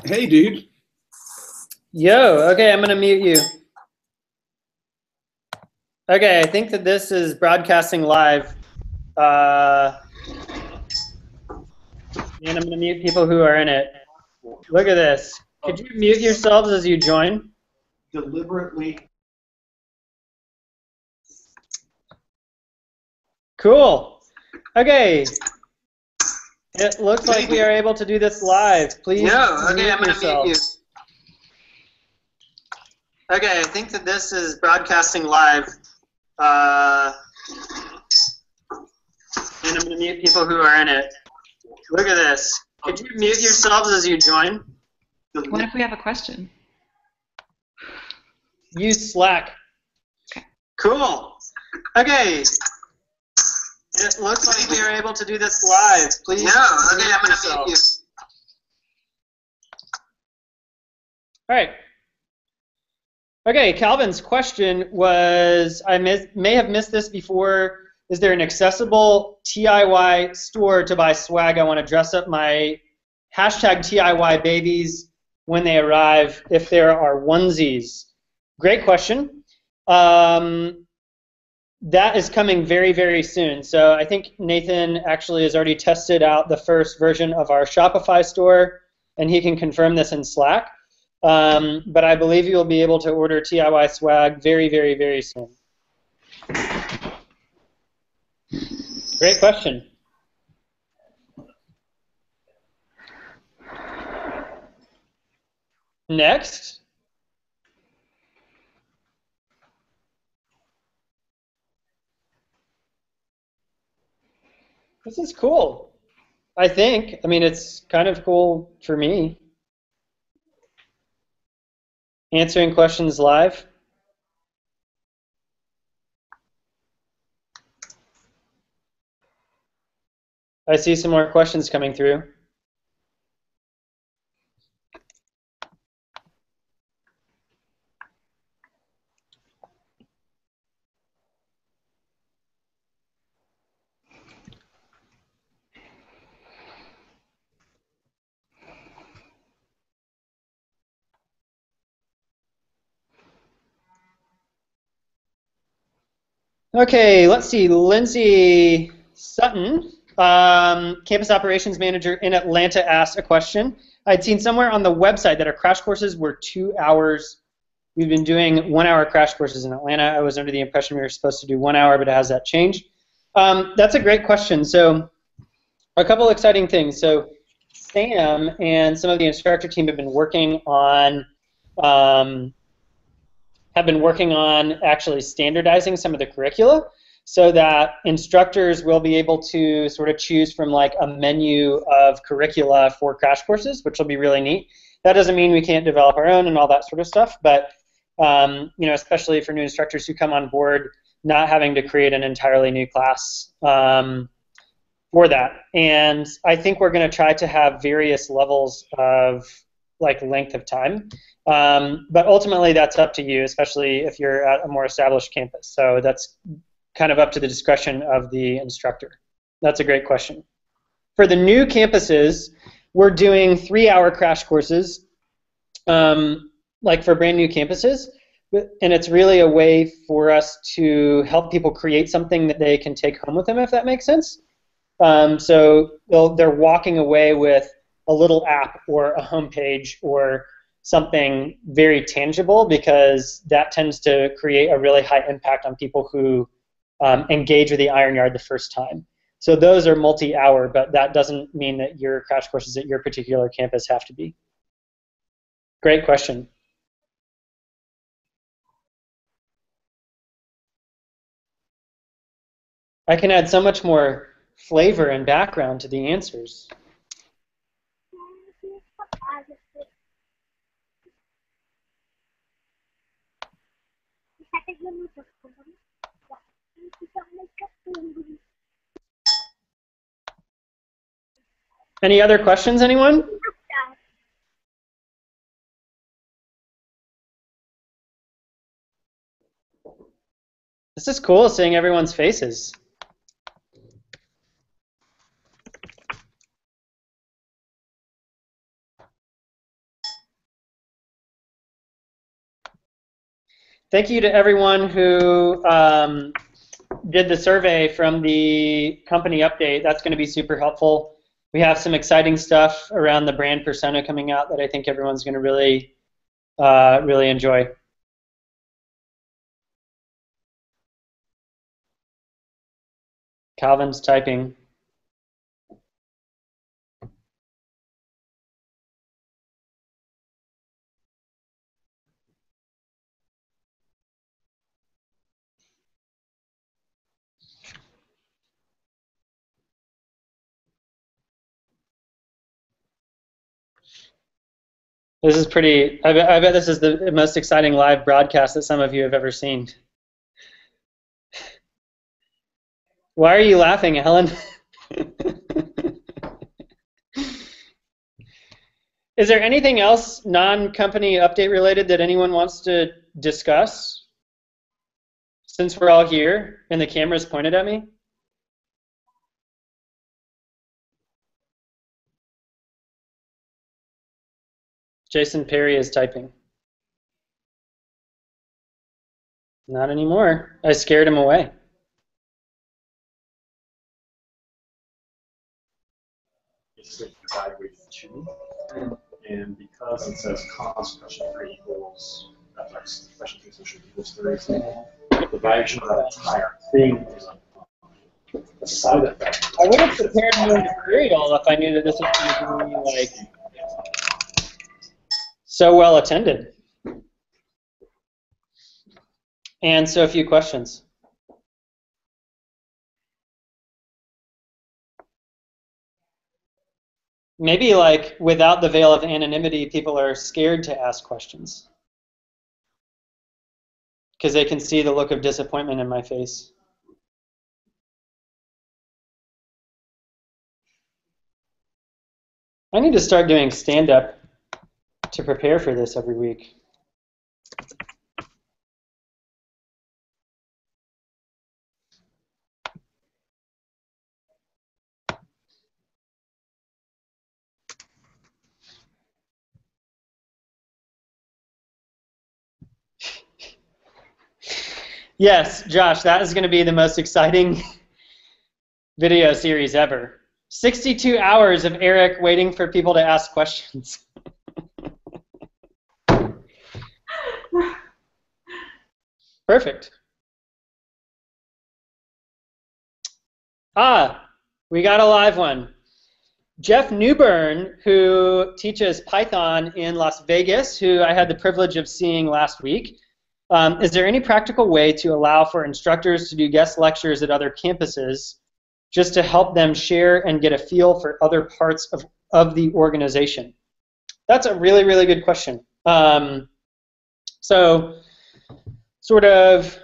Hey, dude. Yo, okay, I'm gonna mute you. Okay, I think that this is broadcasting live. And I'm gonna mute people who are in it. Look at this. Could you mute yourselves as you join? Deliberately. Cool. Okay. It looks like we are able to do this live. Please okay, I'm mute gonna yourself. mute you. Okay, I think that this is broadcasting live. And I'm gonna mute people who are in it. Look at this. Could you mute yourselves as you join? What if we have a question? Use Slack. Okay. Cool. Okay. It looks like we are able to do this live. Please. Okay, I'm gonna mute you. All right. Okay, Calvin's question was, I may have missed this before. Is there an accessible TIY store to buy swag? I want to dress up my hashtag TIY babies when they arrive if there are onesies. Great question. That is coming very, very soon. So I think Nathan actually has already tested out the first version of our Shopify store, and he can confirm this in Slack. But I believe you will be able to order TIY swag very, very, very soon. Great question. Next. This is cool. I think. I mean, it's kind of cool for me. Answering questions live. I see some more questions coming through. Okay, let's see. Lindsay Sutton, campus operations manager in Atlanta, asked a question. I'd seen somewhere on the website that our crash courses were 2 hours. We've been doing 1 hour crash courses in Atlanta. I was under the impression we were supposed to do 1 hour, but has that changed? That's a great question. So a couple exciting things. So Sam and some of the instructor team have been working on actually standardizing some of the curricula so that instructors will be able to sort of choose from like a menu of curricula for crash courses, which will be really neat. That doesn't mean we can't develop our own and all that sort of stuff, but you know, especially for new instructors who come on board, not having to create an entirely new class for that. And I think we're going to try to have various levels of like length of time. But ultimately, that's up to you, especially if you're at a more established campus. So that's kind of up to the discretion of the instructor. That's a great question. For the new campuses, we're doing 3 hour crash courses, like for brand new campuses. And it's really a way for us to help people create something that they can take home with them, if that makes sense. So they're walking away with a little app or a homepage or something very tangible, because that tends to create a really high impact on people who engage with the Iron Yard the first time. So those are multi-hour, but that doesn't mean that your crash courses at your particular campus have to be. Great question. I can add so much more flavor and background to the answers. Any other questions, anyone? This is cool, seeing everyone's faces. Thank you to everyone who did the survey from the company update. That's going to be super helpful. We have some exciting stuff around the brand persona coming out that I think everyone's going to really, really enjoy. Calvin's typing. This is pretty, I bet this is the most exciting live broadcast that some of you have ever seen. Why are you laughing, Helen? Is there anything else non-company update related that anyone wants to discuss? Since we're all here and the camera's pointed at me. Jason Perry is typing. Not anymore. I scared him away. It's divide with 2, and because it says cos question 3 equals fx question 2 social equals 3, the variation of that entire thing is a side effect. I would have prepared more material if I knew that this was going to be like so well attended. And so few questions. Maybe like without the veil of anonymity, people are scared to ask questions because they can see the look of disappointment in my face. I need to start doing stand-up to prepare for this every week. Yes, Josh, that is going to be the most exciting video series ever. 62 hours of Eric waiting for people to ask questions. Perfect. We got a live one. Jeff Newbern, who teaches Python in Las Vegas, who I had the privilege of seeing last week. Is there any practical way to allow for instructors to do guest lectures at other campuses just to help them share and get a feel for other parts of the organization? That's a really, really good question. So sort of,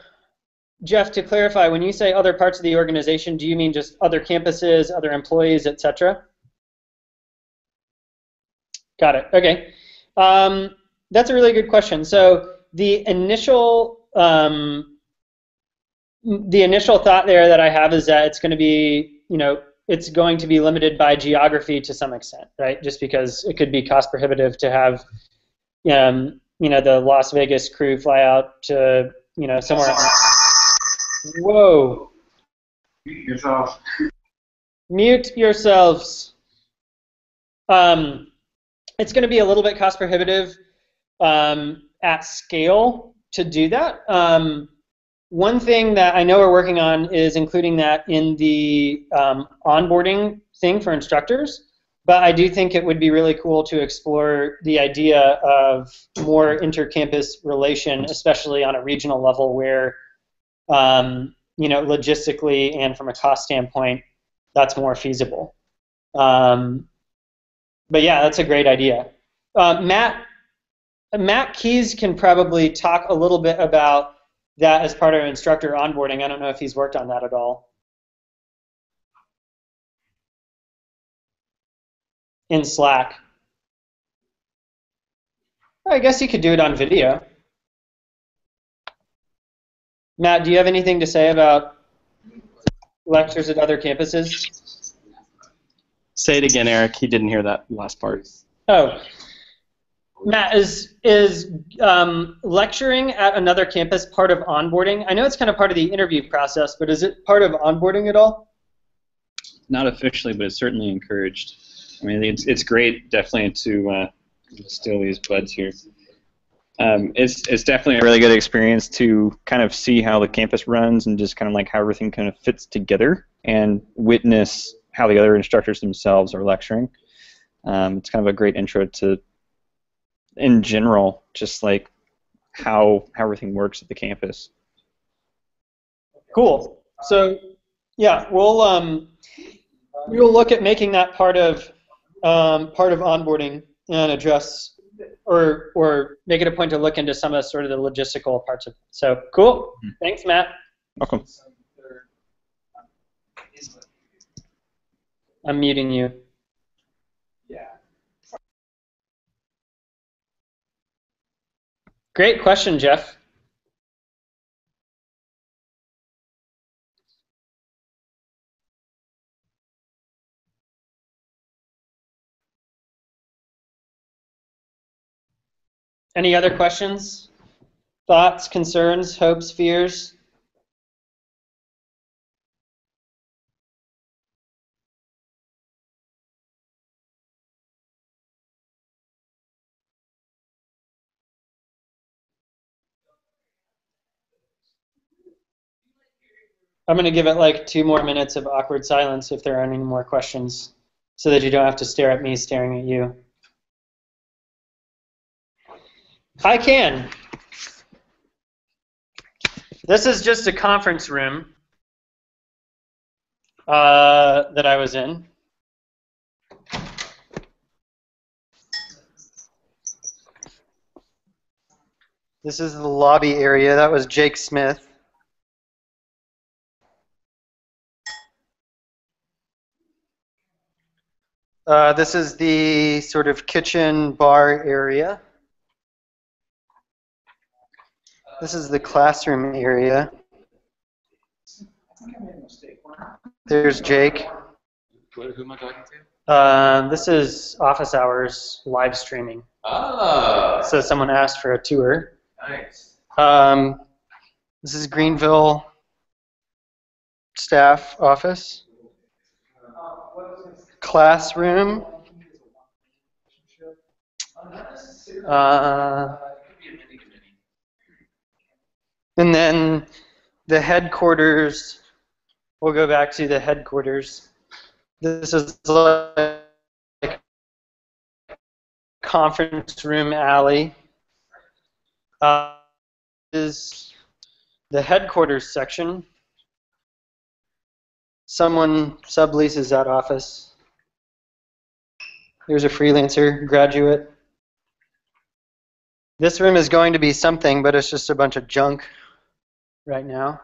Jeff, to clarify, when you say other parts of the organization, do you mean just other campuses, other employees, etc.? Got it. Okay. That's a really good question. So the initial thought there that I have is that it's going to be, it's going to be limited by geography to some extent, right? Just because it could be cost prohibitive to have, the Las Vegas crew fly out to, somewhere else. Whoa. Mute yourself. Mute yourselves. It's going to be a little bit cost prohibitive at scale to do that. One thing that I know we're working on is including that in the onboarding thing for instructors, but I do think it would be really cool to explore the idea of more inter-campus relation, especially on a regional level where, logistically and from a cost standpoint, that's more feasible. But yeah, that's a great idea. Matt Keys can probably talk a little bit about that as part of instructor onboarding. I don't know if he's worked on that at all. In Slack. I guess you could do it on video. Matt, do you have anything to say about lectures at other campuses? Say it again, Eric. He didn't hear that last part. Oh. Matt, is lecturing at another campus part of onboarding? I know it's kind of part of the interview process, but is it part of onboarding at all? Not officially, but it's certainly encouraged. I mean, it's great, definitely, to steal these buds here. It's definitely a really good experience to kind of see how the campus runs and just kind of like how everything kind of fits together and witness how the other instructors themselves are lecturing. It's kind of a great intro to, in general, just like how everything works at the campus. Cool. So, yeah, we'll look at making that part of onboarding and address or make it a point to look into some of sort of the logistical parts of it. So, cool. Thanks, Matt. Welcome. I'm muting you. Great question, Jeff. Any other questions? Thoughts, concerns, hopes, fears? I'm going to give it like 2 more minutes of awkward silence if there aren't any more questions, so that you don't have to stare at me staring at you. I can. This is just a conference room that I was in. This is the lobby area. That was Jake Smith. This is the sort of kitchen bar area. This is the classroom area. There's Jake. Who am I talking to? This is office hours live streaming. Oh. So someone asked for a tour. Nice. This is Greenville staff office. Classroom. And then the headquarters, we'll go back to the headquarters. This is like conference room alley. Is the headquarters section. Someone subleases that office. There's a freelancer, graduate. This room is going to be something, but it's just a bunch of junk right now.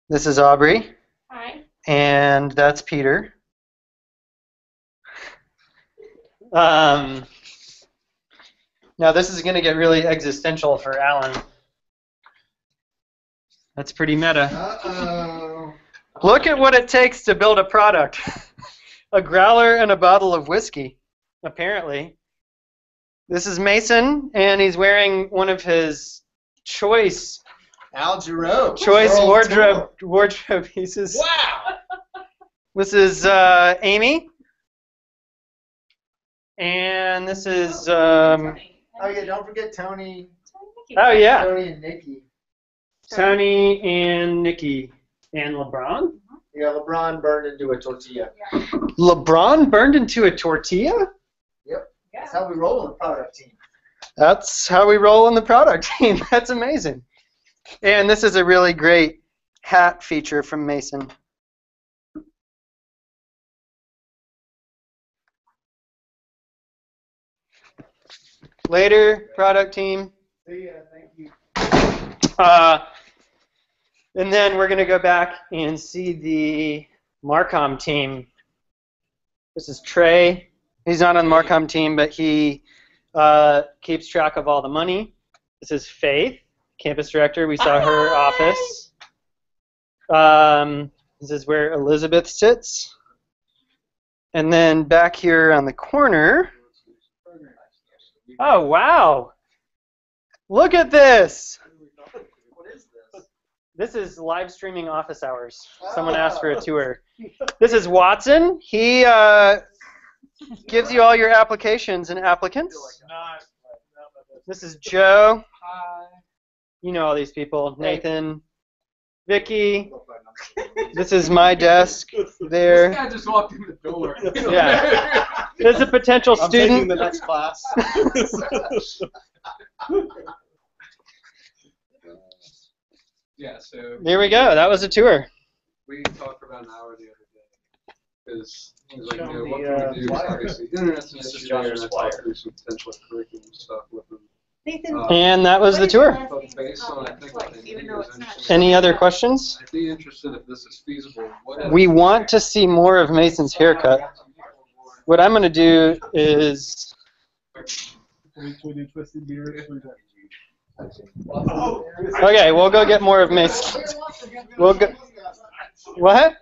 This is Aubrey. Hi. And that's Peter. Now this is going to get really existential for Alan. That's pretty meta. Uh-oh. Look at what it takes to build a product. A growler and a bottle of whiskey, apparently. This is Mason, and he's wearing one of his choice Al Jarreau. wardrobe pieces. Wow. This is Amy. And this is... Oh yeah, don't forget Tony. oh, yeah. Tony and Nikki. Tony and Nikki. And LeBron? Yeah, LeBron burned into a tortilla. LeBron burned into a tortilla? Yep. That's how we roll in the product team. That's how we roll in the product team. That's amazing. And this is a really great hat feature from Mason. Later, product team. See ya, thank you. And then we're going to go back and see the Marcom team. This is Trey. He's not on the Marcom team, but he keeps track of all the money. This is Faith, campus director. We saw her office. This is where Elizabeth sits. And then back here on the corner, Oh, wow. Look at this. What is this? This is live streaming office hours. Someone asked for a tour. This is Watson. He gives you all your applications and applicants. This is Joe. You know all these people. Nathan, Vicky. This is my desk there. This guy just walked in the door. Yeah. There's a potential I'm student. taking the next class. Yeah, so There we go. That was a tour. we talked for about an hour the other day. Because he was like, Show you know, me what the, can we do? flyer. Obviously, internet's an This is issue John's there, and I flyer. talked through some potential curriculum stuff with him. Nathan, And that was the tour. But based on, I think, what they even need though is it's not- interesting. Any other questions? I'd be interested if this is feasible. What We want to see more of Mason's haircut. What I'm going to do is... Okay, we'll go get more of Mason. We'll go... What?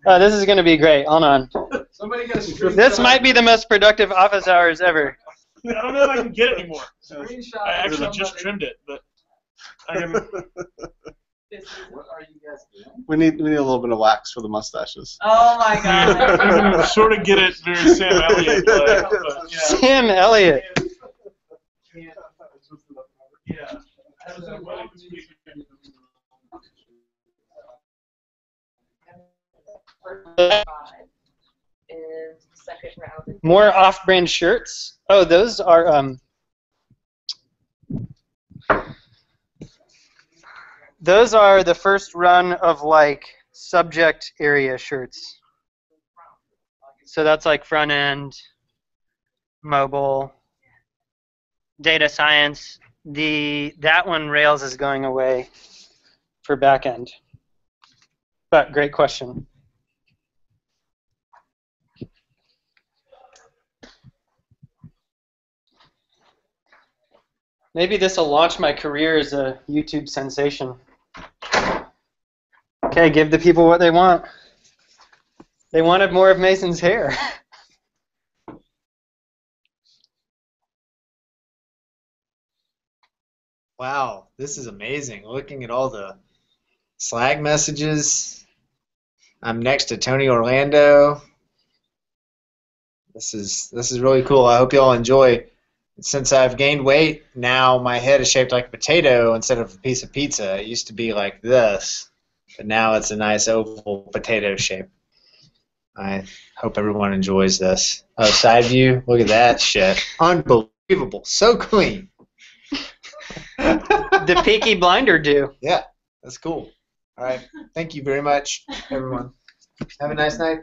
Oh, this is going to be great. Hold on. Somebody get a screenshot. This might be the most productive office hours ever. I don't know if I can get it anymore. Screenshot I actually of just somebody. trimmed it, but I can. What are you guys doing? We need a little bit of wax for the mustaches. oh my I god. can sort of get it very Sam Elliott like, but yeah. Sam Elliott. Yeah. Is the second round. More off-brand shirts. Oh, those are those are the first run of like subject area shirts. So that's like front end, mobile, data science. That one Rails is going away for back end. But great question. Maybe this will launch my career as a YouTube sensation. Okay, give the people what they want. They wanted more of Mason's hair. Wow, this is amazing. Looking at all the Slack messages. I'm next to Tony Orlando. This is really cool. I hope you all enjoy. Since I've gained weight, now my head is shaped like a potato instead of a piece of pizza. It used to be like this, but now it's a nice oval potato shape. I hope everyone enjoys this. Oh, side view. Look at that shit. Unbelievable. So clean. The Peaky Blinder do. Yeah, that's cool. All right. Thank you very much, everyone. Have a nice night.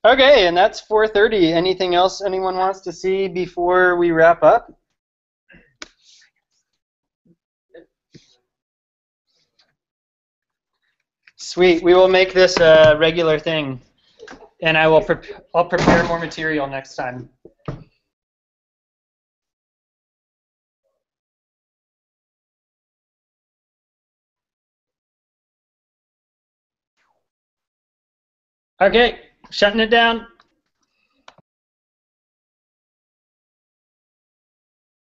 Okay, and that's 4:30. Anything else anyone wants to see before we wrap up? Sweet. We will make this a regular thing, and I'll prepare more material next time. Okay, shutting it down.